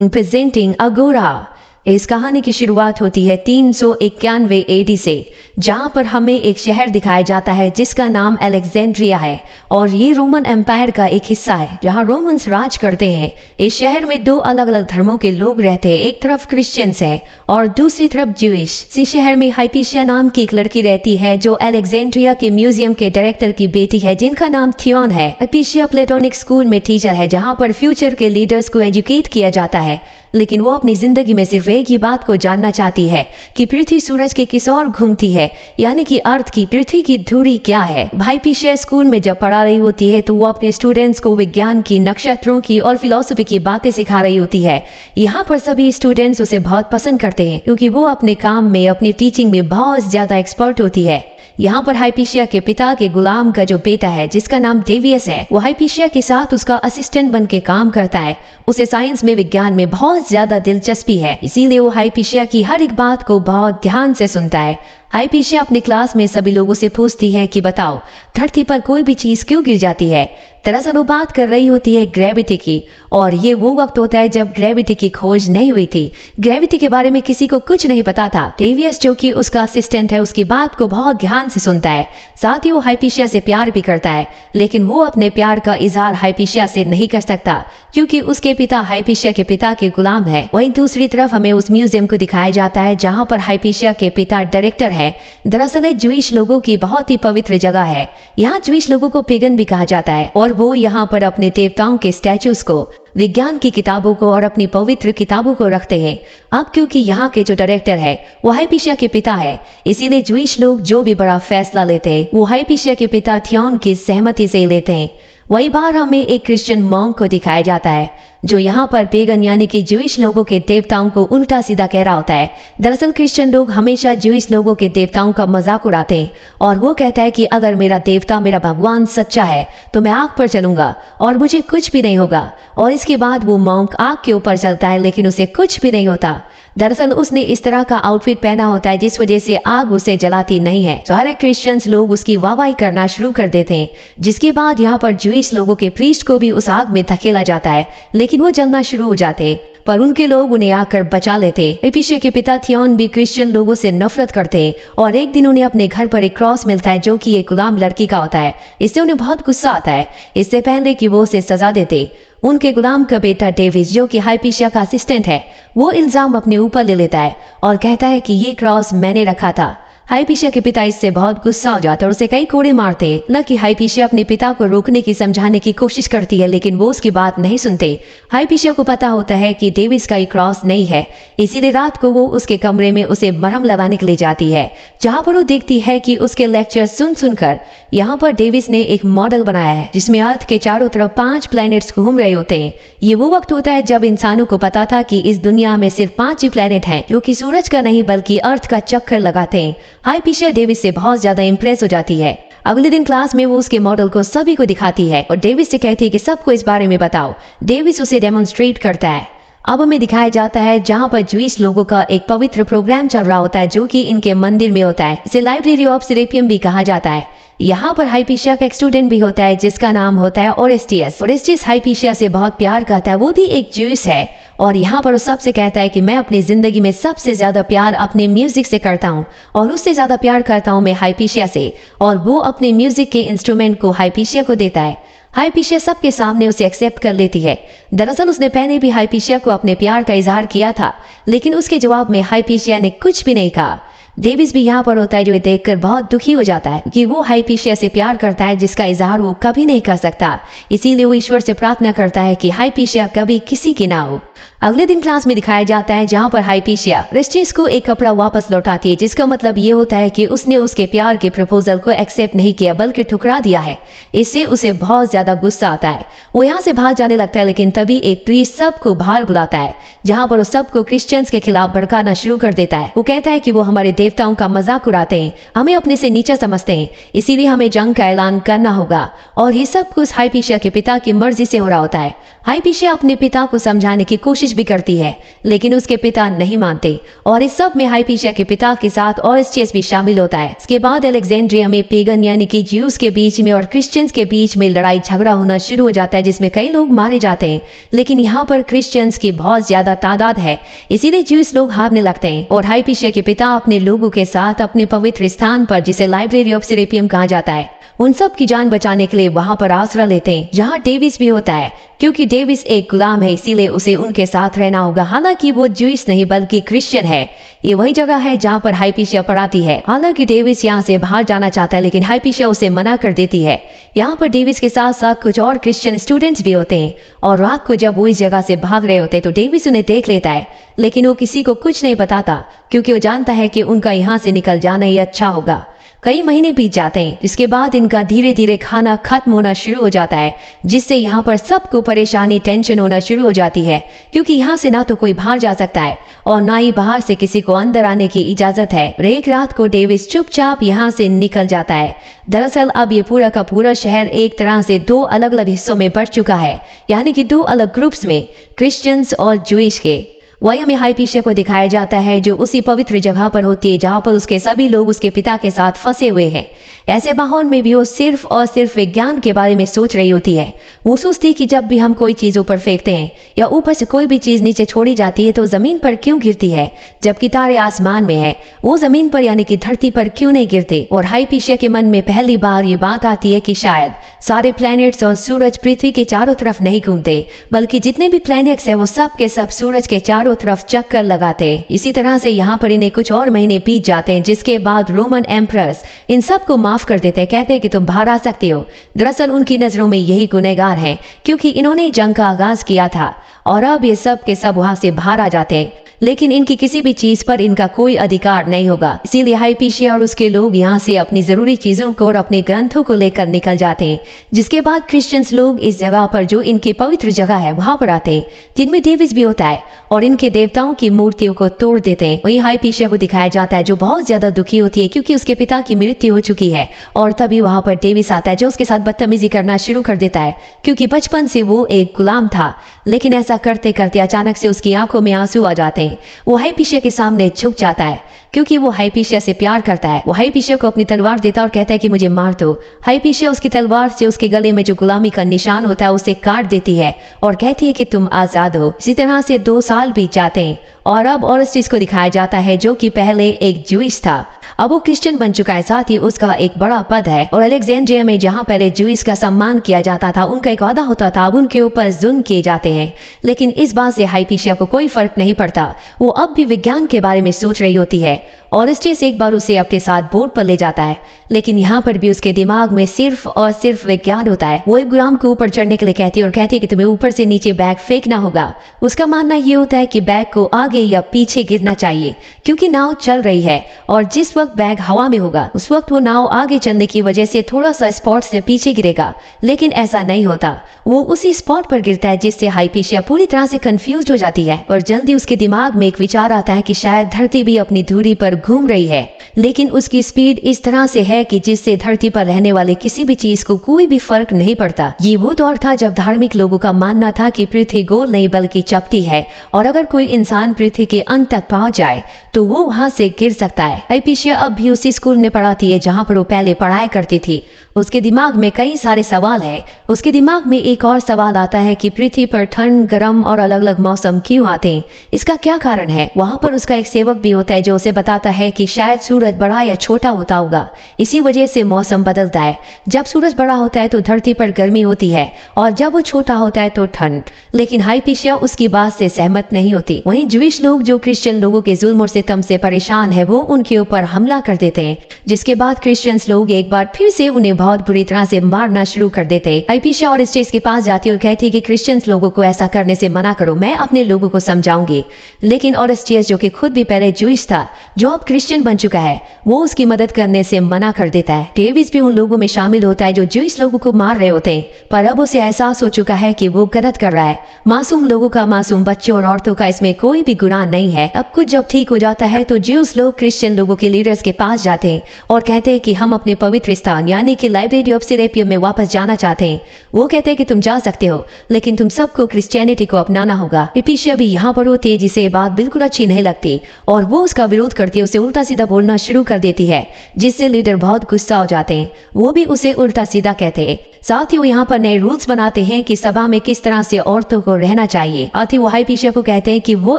Presenting अगोरा। इस कहानी की शुरुआत होती है 391 एडी से, जहां पर हमें एक शहर दिखाया जाता है जिसका नाम अलेक्जेंड्रिया है और ये रोमन एम्पायर का एक हिस्सा है जहां रोमन्स राज करते हैं। इस शहर में दो अलग अलग धर्मों के लोग रहते हैं, एक तरफ क्रिश्चियंस है और दूसरी तरफ ज्यूइश। इस शहर में हाइपीशिया नाम की एक लड़की रहती है जो अलेक्जेंड्रिया के म्यूजियम के डायरेक्टर की बेटी है जिनका नाम थियोन है। हाइपीशिया प्लेटोनिक स्कूल में टीचर है जहाँ पर फ्यूचर के लीडर्स को एजुकेट किया जाता है, लेकिन वो अपनी जिंदगी में सिर्फ एक ही बात को जानना चाहती है कि पृथ्वी सूरज के किस ओर घूमती है, यानी कि अर्थ की पृथ्वी की धुरी क्या है। हाइपीशिया स्कूल में जब पढ़ा रही होती है तो वो अपने स्टूडेंट्स को विज्ञान की, नक्षत्रों की और फिलोसफी की बातें सिखा रही होती है। यहाँ पर सभी स्टूडेंट्स उसे बहुत पसंद करते हैं क्योंकि वो अपने काम में, अपनी टीचिंग में बहुत ज्यादा एक्सपर्ट होती है। यहाँ पर हाइपीशिया के पिता के गुलाम का जो बेटा है जिसका नाम डेवियस है, वो हाइपीशिया के साथ उसका असिस्टेंट बन के काम करता है। उसे साइंस में, विज्ञान में बहुत ज्यादा दिलचस्पी है, इसीलिए वो हाइपीशिया की हर एक बात को बहुत ध्यान से सुनता है। हाइपीशिया अपनी क्लास में सभी लोगों से पूछती है कि बताओ, धरती पर कोई भी चीज क्यों गिर जाती है। दरअसल वो बात कर रही होती है ग्रेविटी की, और ये वो वक्त होता है जब ग्रेविटी की खोज नहीं हुई थी। ग्रेविटी के बारे में किसी को कुछ नहीं पता था। डेवियस जो कि उसका असिस्टेंट है उसकी बात को बहुत ध्यान से सुनता है, साथ ही वो हाइपीशिया से प्यार भी करता है, लेकिन वो अपने प्यार का इजहार हाइपीशिया से नहीं कर सकता क्योंकि उसके पिता हाइपीशिया के पिता के गुलाम है। वहीं दूसरी तरफ हमें उस म्यूजियम को दिखाया जाता है जहाँ पर हाइपीशिया के पिता डायरेक्टर है। दरअसल ये ज्यूइश लोगों की बहुत ही पवित्र जगह है। यहाँ ज्यूइश लोगों को पेगन भी कहा जाता है और वो यहाँ पर अपने देवताओं के स्टैचूज को, विज्ञान की किताबों को और अपनी पवित्र किताबों को रखते हैं। अब क्योंकि यहाँ के जो डायरेक्टर है वो हाइपीशिया के पिता है, इसीलिए ज्यूइश लोग जो भी बड़ा फैसला लेते हैं वो हाइपीशिया के पिता थियोन की सहमति से लेते हैं। वही बार हमें एक क्रिश्चियन मॉन्क को दिखाया जाता है जो यहाँ पर पेगन यानी कि ज्यूइश लोगों के देवताओं को उल्टा सीधा कह रहा होता है। दरअसल क्रिश्चियन लोग हमेशा ज्यूइश लोगों के देवताओं का मजाक उड़ाते हैं और वो कहता है कि अगर मेरा देवता, मेरा भगवान सच्चा है तो मैं आग पर चलूंगा और मुझे कुछ भी नहीं होगा। और इसके बाद वो मॉन्क आग के ऊपर चलता है लेकिन उसे कुछ भी नहीं होता। दरअसल उसने इस तरह का आउटफिट पहना होता है जिस वजह से आग उसे जलाती नहीं है। सारे क्रिश्चियंस लोग उसकी वाहवाही करना शुरू कर देते हैं, जिसके बाद यहाँ पर ज्यूइश लोगों के प्रीस्ट को भी उस आग में धकेला जाता है, लेकिन वो जलना शुरू हो जाते पर उनके लोग उन्हें आकर बचा लेते। हाइपीशिया के पिता थियोन भी क्रिश्चियन लोगों से नफरत करते हैं और एक दिन उन्हें अपने घर पर एक क्रॉस मिलता है जो कि एक गुलाम लड़की का होता है। इससे उन्हें बहुत गुस्सा आता है। इससे पहले कि वो उसे सजा देते, उनके गुलाम का बेटा डेविस जो कि हाइपीशिया का असिस्टेंट है, वो इल्जाम अपने ऊपर ले लेता है और कहता है कि ये क्रॉस मैंने रखा था। हाइपीशिया के पिता इससे बहुत गुस्सा हो जाता है और उसे कई कोड़े मारते हैं। हालांकि हाइपीशिया अपने पिता को रोकने की, समझाने की कोशिश करती है लेकिन वो उसकी बात नहीं सुनते। हाइपीशिया को पता होता है कि डेविस का एक क्रॉस नहीं है, इसीलिए रात को वो उसके कमरे में उसे मरहम लगाने के लिए जाती है, जहाँ पर वो देखती है कि उसके लेक्चर सुन सुनकर यहाँ पर डेविस ने एक मॉडल बनाया है जिसमें अर्थ के चारों तरफ 5 प्लैनेट्स घूम रहे होते हैं। ये वो वक्त होता है जब इंसानों को पता था कि इस दुनिया में सिर्फ 5 ही प्लैनेट हैं जो कि सूरज का नहीं बल्कि अर्थ का चक्कर लगाते हैं। हाइपीशिया डेविस से बहुत ज्यादा इंप्रेस हो जाती है। अगले दिन क्लास में वो उसके मॉडल को सभी को दिखाती है और डेविस से कहती है कि सबको इस बारे में बताओ। डेविस उसे डेमोन्स्ट्रेट करता है। अब हमें दिखाया जाता है जहाँ पर ज्यूइश लोगों का एक पवित्र प्रोग्राम चल रहा होता है जो कि इनके मंदिर में होता है। इसे लाइब्रेरी ऑफ सेरेपियम भी कहा जाता है। यहाँ पर हाइपीशिया का एक स्टूडेंट भी होता है जिसका नाम होता है ओरेस्टियस। ओरेस्टियस हाइपीशिया से बहुत प्यार करता है, वो भी एक ज्यूइश है और यहाँ पर सबसे कहता है कि मैं अपनी जिंदगी में सबसे ज्यादा प्यार अपने म्यूजिक से करता हूँ और उससे ज्यादा प्यार करता हूँ मैं हाइपीशिया से, और वो अपने म्यूजिक के इंस्ट्रूमेंट को हाइपीशिया को देता है। हाइपीशिया सबके सामने उसे एक्सेप्ट कर लेती है। दरअसल उसने पहले भी हाइपीशिया को अपने प्यार का इजहार किया था, लेकिन उसके जवाब में हाइपीशिया ने कुछ भी नहीं कहा। डेविस भी यहाँ पर होता है जो देखकर बहुत दुखी हो जाता है कि वो हाइपीशिया से प्यार करता है जिसका इजहार वो कभी नहीं कर सकता। इसीलिए वो ईश्वर से प्रार्थना करता है कि हाइपीशिया कभी किसी की ना हो। अगले दिन क्लास में दिखाया जाता है जहाँ पर हाइपीशिया ओरेस्टियस को एक कपड़ा वापस लौटाती है, जिसका मतलब ये होता है कि उसने उसके प्यार के प्रपोजल को एक्सेप्ट नहीं किया बल्कि ठुकरा दिया है। इससे उसे बहुत ज्यादा गुस्सा आता है। वो यहाँ से भाग जाने लगता है, लेकिन तभी एक प्रीस्ट सबको बाहर बुलाता है जहाँ पर वो सबको क्रिश्चियंस के खिलाफ भड़काना शुरू कर देता है। वो कहता है कि वो हमारे देवताओं का मजाक उड़ाते हैं, हमें अपने से नीचा समझते हैं, इसीलिए हमें जंग का ऐलान करना होगा। और ये सब कुछ हाइपीशिया के पिता की मर्जी से हो रहा होता है। हाइपीशिया अपने पिता को समझाने की कोशिश भी करती है, लेकिन उसके पिता नहीं मानते और इस सब में हाइपीशिया के पिता के साथ ऑरेस्टियस भी शामिल होता है। इसके बाद अलेक्जेंड्रिया में पेगन यानी कि ज्यूस के बीच में और क्रिश्चियंस के बीच में लड़ाई झगड़ा होना शुरू हो जाता है, जिसमें कई लोग मारे जाते हैं। लेकिन यहाँ पर क्रिश्चियंस की बहुत ज्यादा तादाद है, इसीलिए ज्यूस लोग हारने लगते हैं और हाइपीशिया के पिता अपने लोगों के साथ अपने पवित्र स्थान पर, जिसे लाइब्रेरी ऑफ सेरेपियम कहा जाता है, उन सब की जान बचाने के लिए वहां पर आसरा लेते हैं, जहां डेविस भी होता है। क्योंकि डेविस एक गुलाम है, इसीलिए उसे उनके साथ रहना होगा। हालांकि वो ज्यूइश नहीं बल्कि क्रिश्चियन है। ये वही जगह है जहां पर हाइपीशिया पढ़ाती है। हालांकि डेविस यहाँ से बाहर जाना चाहता है, लेकिन हाइपीशिया उसे मना कर देती है। यहाँ पर डेविस के साथ साथ कुछ और क्रिश्चियन स्टूडेंट्स भी होते हैं और रात को जब वो इस जगह से भाग रहे होते हैं तो डेविस उन्हें देख लेता है, लेकिन वो किसी को कुछ नहीं बताता, क्योंकि वो जानता है कि उनका यहाँ से निकल जाना ही अच्छा होगा। कई महीने बीत जाते हैं, इसके बाद इनका धीरे धीरे खाना खत्म होना शुरू हो जाता है, जिससे यहाँ पर सबको परेशानी, टेंशन होना शुरू हो जाती है, क्योंकि यहाँ से ना तो कोई बाहर जा सकता है और ना ही बाहर से किसी को अंदर आने की इजाजत है। एक रात को डेविस चुपचाप यहाँ से निकल जाता है। दरअसल अब ये पूरा का पूरा शहर एक तरह से दो अलग अलग हिस्सों में बढ़ चुका है, यानी कि दो अलग ग्रुप्स में, क्रिश्चियंस और ज्यूइश के। वही हमें हाइपीशिया को दिखाया जाता है जो उसी पवित्र जगह पर होती है जहाँ पर उसके सभी लोग उसके पिता के साथ फंसे हुए हैं। ऐसे माहौल में भी वो सिर्फ और सिर्फ विज्ञान के बारे में सोच रही होती है। वो सोचती कि जब भी हम कोई चीज ऊपर फेंकते हैं या ऊपर से कोई भी चीज नीचे छोड़ी जाती है तो जमीन पर क्यों गिरती है, जबकि तारे आसमान में है, वो जमीन पर यानी कि धरती पर क्यों नहीं गिरते। और हाइपीशिया के मन में पहली बार ये बात आती है कि शायद सारे प्लैनेट्स और सूरज पृथ्वी के चारों तरफ नहीं घूमते, बल्कि जितने भी प्लैनेट्स है वो सब के सब सूरज के चारों तरफ चक्कर लगाते। इसी तरह से यहाँ पर इन्हें कुछ और महीने बीत जाते हैं, जिसके बाद रोमन एम्परर्स इन सब को माफ कर देते हैं, कहते हैं कि तुम बाहर आ सकते हो। दरअसल उनकी नजरों में यही गुनहगार हैं, क्योंकि इन्होंने जंग का आगाज किया था और अब ये सब के सब वहां से बाहर आ जाते हैं, लेकिन इनकी किसी भी चीज पर इनका कोई अधिकार नहीं होगा। इसीलिए हाइपीशिया और उसके लोग यहाँ से अपनी जरूरी चीजों को और अपने ग्रंथों को लेकर निकल जाते हैं। जिसके बाद क्रिश्चियंस लोग इस जगह पर, जो इनकी पवित्र जगह है, वहां पर आते हैं, जिनमें डेविस भी होता है, और इनके देवताओं की मूर्तियों को तोड़ देते हैं। वही हाइपीशिया को दिखाया जाता है जो बहुत ज्यादा दुखी होती है, क्योंकि उसके पिता की मृत्यु हो चुकी है। और तभी वहां पर डेविस आता है जो उसके साथ बदतमीजी करना शुरू कर देता है, क्योंकि बचपन से वो एक गुलाम था। लेकिन ऐसा करते करते अचानक से उसकी आंखों में आंसू आ जाते हैं। वो हाइपीशिया के सामने झुक जाता है, क्योंकि वो हाइपीशिया से प्यार करता है। वो हाइपीशिया को अपनी तलवार देता है और कहता है कि मुझे मार दो। हाइपीशिया उसकी तलवार से उसके गले में जो गुलामी का निशान होता है उसे काट देती है और कहती है कि तुम आजाद हो। इसी तरह से 2 साल बीत जाते हैं और अब ओरेस्टिस को दिखाया जाता है जो कि पहले एक ज्यूइश था, अब वो क्रिश्चियन बन चुका है, साथ ही उसका एक बड़ा पद है। और अलेक्जेंड्रिया में जहाँ पहले ज्यूइश का सम्मान किया जाता था, उनका एक वादा होता था, अब उनके ऊपर जुल्म किए जाते हैं। लेकिन इस बात से हाइपीशिया को कोई फर्क नहीं पड़ता, वो अब भी विज्ञान के बारे में सोच रही होती है। ओरेस्टिस एक बार उसे अपने साथ बोट पर ले जाता है, लेकिन यहाँ पर भी उसके दिमाग में सिर्फ और सिर्फ विज्ञान होता है। वो एक गुलाम को ऊपर चढ़ने के लिए कहती है और कहती है कि तुम्हें ऊपर से नीचे बैग फेंकना होगा। उसका मानना ये होता है कि बैग को आगे या पीछे गिरना चाहिए, क्योंकि नाव चल रही है और जिस वक्त बैग हवा में होगा उस वक्त वो नाव आगे चलने की वजह से थोड़ा सा स्पॉट से पीछे गिरेगा। लेकिन ऐसा नहीं होता, वो उसी स्पॉट पर गिरता है, जिससे हाइपीशिया पूरी तरह से कंफ्यूज हो जाती है और जल्दी उसके दिमाग में एक विचार आता है कि शायद धरती भी अपनी धुरी पर घूम रही है, लेकिन उसकी स्पीड इस तरह से है कि जिससे धरती पर रहने वाले किसी भी चीज को कोई भी फर्क नहीं पड़ता। ये वो दौर था जब धार्मिक लोगों का मानना था कि पृथ्वी गोल नहीं बल्कि चपटी है और अगर कोई इंसान पृथ्वी के अंत तक पहुंच जाए तो वो वहां से गिर सकता है। हाइपीशिया अब भी उसी स्कूल में पढ़ाती है जहाँ पर वो पहले पढ़ाई करती थी। उसके दिमाग में कई सारे सवाल है। उसके दिमाग में एक और सवाल आता है कि पृथ्वी पर ठंड, गर्म और अलग अलग मौसम क्यों आते हैं, इसका क्या कारण है। वहां पर उसका एक सेवक भी होता है जो उसे बताता है कि शायद सूरज बड़ा या छोटा होता होगा, इसी वजह से मौसम बदलता है। जब सूरज बड़ा होता है तो धरती पर गर्मी होती है और जब वो छोटा होता है तो ठंड। लेकिन हाइपीशिया उसकी बात से सहमत नहीं होती। वहीं ज्यूइश लोग जो क्रिश्चियन लोगों के जुल्म और सितम से परेशान है, वो उनके ऊपर हमला कर देते हैं, जिसके बाद क्रिश्चियंस लोग एक बार फिर से उन्हें बहुत बुरी तरह से मारना शुरू कर देते हैं। हाइपीशिया ओरेस्टिस के पास जाती और कहती है कि क्रिश्चियंस लोगों को ऐसा करने से मना करो, मैं अपने लोगों को समझाऊंगी। लेकिन ओरेस्टिस, जो कि खुद भी पहले ज्यूइश था, जो अब क्रिश्चियन बन चुका है, वो उसकी मदद करने से मना कर देता है। डेविस भी उन लोगों में शामिल होता है जो ज्यूइश लोगों को मार रहे होते हैं, पर अब उसे एहसास हो चुका है कि वो गलत कर रहा है। मासूम लोगों का, मासूम बच्चों और औरतों का इसमें कोई भी गुनाह नहीं है। अब कुछ जब ठीक हो जाता है तो ज्यूस लोग क्रिश्चियन लोगों के लीडर्स के पास जाते हैं और कहते हैं कि हम अपने पवित्र स्थान यानी कि लाइब्रेरी ऑफ सेरेपियम में वापस जाना चाहते हैं। वो कहते हैं कि तुम जा सकते हो, लेकिन तुम सबको क्रिश्चियनिटी को अपनाना होगा। हिपेशिया भी यहाँ पर होती है जिसे ये बात बिल्कुल अच्छी नहीं लगती और वो उसका विरोध करती है, उसे उल्टा सीधा बोलना शुरू कर देती है, जिससे लीडर बहुत गुस्सा हो जाते हैं। वो भी उसे उल्टा सीधा कहते हैं। साथ ही वो यहाँ पर नए रूल्स बनाते हैं कि सभा में किस तरह से औरतों को रहना चाहिए। साथ ही वो हाइपेशिया को कहते हैं कि वो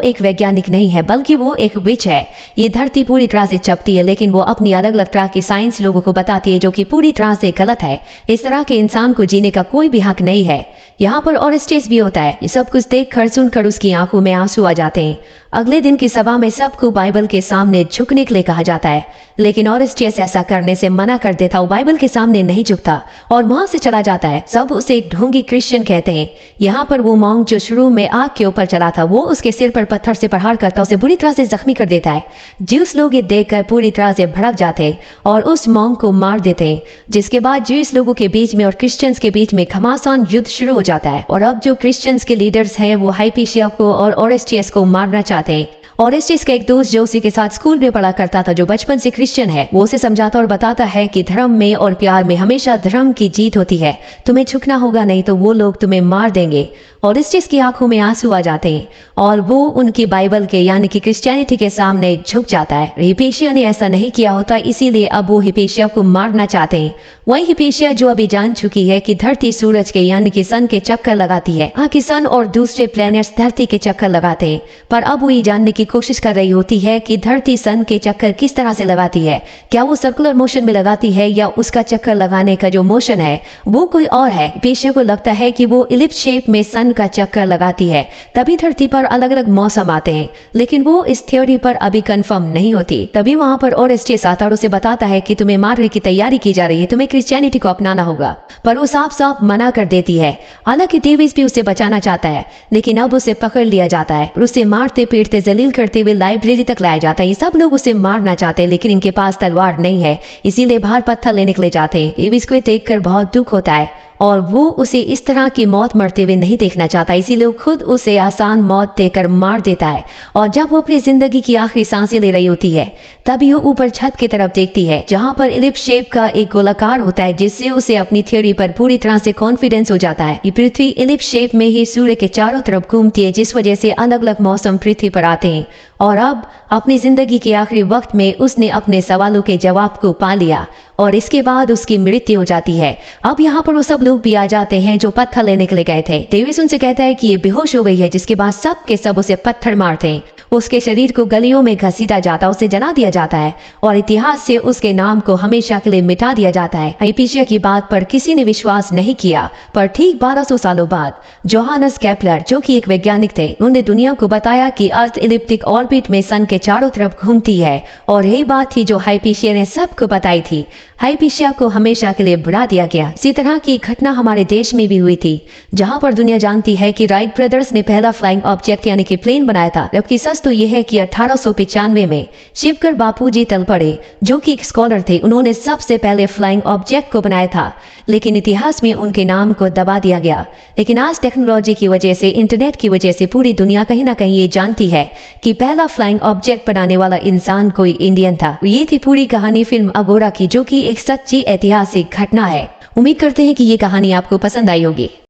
एक वैज्ञानिक नहीं है बल्कि वो एक विच है। ये धरती पूरी तरह से चपटी है, लेकिन वो अपनी अलग अलग तरह की साइंस लोगों को बताती है जो कि पूरी तरह से गलत है। इस तरह के इंसान को जीने का कोई भी हक नहीं है। यहाँ पर ओरेस्टियस भी होता है। ये सब कुछ देखकर सुनकर उसकी आंखों में आंसू आ जाते हैं। अगले दिन की सभा में सबको बाइबल के सामने झुकने के लिए कहा जाता है, लेकिन ओरेस्टियस ऐसा करने से मना कर देता। वो बाइबल के सामने नहीं झुकता और वहां से चला जाता है। सब उसे एक ढोंगी क्रिश्चियन कहते हैं। यहाँ पर वो मॉन्क जो शुरू में आग के ऊपर चला था, वो उसके सिर पर पत्थर से प्रहार करता, उसे बुरी तरह से जख्मी कर देता है। ज्यूस लोग ये देखकर पूरी तरह से भड़क जाते हैं और उस मॉन्क को मार देते हैं, जिसके बाद ज्यूस लोगों के बीच में और क्रिश्चियंस के बीच में घमासान युद्ध शुरू हो जाता है। और अब जो क्रिश्चियंस के लीडर्स हैं वो हाइपेशिया को और ओरेस्टियस को मारना चाहते हैं। ओरेस्टियस का एक दोस्त जो उसी के साथ स्कूल में पढ़ा करता था, जो बचपन से क्रिश्चियन है, वो उसे समझाता और बताता है कि धर्म में और प्यार में हमेशा धर्म की जीत होती है। तुम्हें झुकना होगा, नहीं तो वो लोग तुम्हें मार देंगे। ओरेस्टियस की आंखों में आंसू आ जाते हैं और वो उनकी बाइबल के यानी कि क्रिश्चियनिटी के सामने झुक जाता है। हिपेशिया ने ऐसा नहीं किया होता, इसीलिए अब वो हिपेशिया को मारना चाहते हैं। वही हिपेशिया जो अभी जान चुकी है कि धरती सूरज के यानी कि सन के चक्कर लगाती है, कि सन और दूसरे प्लैनेट्स धरती के चक्कर लगाते हैं। पर अब वो ये जानने की कोशिश कर रही होती है कि धरती सन के चक्कर किस तरह से लगाती है। क्या वो सर्कुलर मोशन में लगाती है या उसका चक्कर लगाने का जो मोशन है वो कोई और है। हिपेशिया को लगता है कि वो इलिप्स शेप में सन का चक्कर लगाती है, तभी धरती पर अलग अलग मौसम आते हैं। लेकिन वो इस थ्योरी पर अभी कंफर्म नहीं होती। तभी वहां पर ओरेस्टियस आता और उसे बताता है कि तुम्हें मारने की तैयारी की जा रही है, तुम्हें क्रिश्चियनिटी को अपनाना होगा। पर वो साफ साफ मना कर देती है। हालांकि डेविस भी उसे बचाना चाहता है, लेकिन अब उसे पकड़ लिया जाता है और उसे मारते पीटते जलील करते हुए लाइब्रेरी तक लाया जाता है। ये सब लोग उसे मारना चाहते हैं, लेकिन इनके पास तलवार नहीं है, इसीलिए बाहर पत्थर लेने के लिए जाते हैं। डेविस को देखकर बहुत दुख होता है और वो उसे इस तरह की मौत मरते हुए नहीं देखना चाहता, इसीलिए वो खुद उसे आसान मौत देकर मार देता है। और जब वो अपनी जिंदगी की आखिरी सांसें ले रही होती है, तभी वो ऊपर छत की तरफ देखती है, जहां पर इलिप्स शेप का एक गोलाकार होता है, जिससे उसे अपनी थ्योरी पर पूरी तरह से कॉन्फिडेंस हो जाता है। ये पृथ्वी इलिप्स शेप में ही सूर्य के चारों तरफ घूमती है, जिस वजह से अलग अलग मौसम पृथ्वी पर आते हैं। और अब अपनी जिंदगी के आखिरी वक्त में उसने अपने सवालों के जवाब को पा लिया और इसके बाद उसकी मृत्यु हो जाती है। अब यहाँ पर वो सब लोग भी आ जाते हैं जो पत्थर लेने के लिए गए थे। डेविस उनसे कहता है कि ये बेहोश हो गई है, जिसके बाद सब के सब उसे पत्थर मारते हैं। उसके शरीर को गलियों में घसीटा जाता, उसे जला दिया जाता है और इतिहास से उसके नाम को हमेशा के लिए मिटा दिया जाता है। हाइपेशिया की बात पर किसी ने विश्वास नहीं किया, पर ठीक 1200 सालों बाद जोहानस केपलर, जो कि एक वैज्ञानिक थे, उन्होंने दुनिया को बताया कि अर्थ इलिप्टिक ऑर्बिट में सन के चारों तरफ घूमती है। और यही बात थी जो हाइपेशिया ने सबको बताई थी। हाइपेशिया को हमेशा के लिए बुला दिया गया। इसी तरह की घटना हमारे देश में भी हुई थी, जहां पर दुनिया जानती है कि राइट ब्रदर्स ने पहला फ्लाइंग ऑब्जेक्ट यानी कि प्लेन बनाया था। जबकि सच तो यह है कि 1895 में शिवकर बापूजी तलपड़े, जो कि एक स्कॉलर थे, उन्होंने सबसे पहले फ्लाइंग ऑब्जेक्ट को बनाया था, लेकिन इतिहास में उनके नाम को दबा दिया गया। लेकिन आज टेक्नोलॉजी की वजह से, इंटरनेट की वजह से पूरी दुनिया कहीं ना कहीं ये जानती है कि पहला फ्लाइंग ऑब्जेक्ट बनाने वाला इंसान कोई इंडियन था। ये थी पूरी कहानी फिल्म अगोरा की, जो कि एक सच्ची ऐतिहासिक घटना है। उम्मीद करते हैं कि ये कहानी आपको पसंद आई होगी।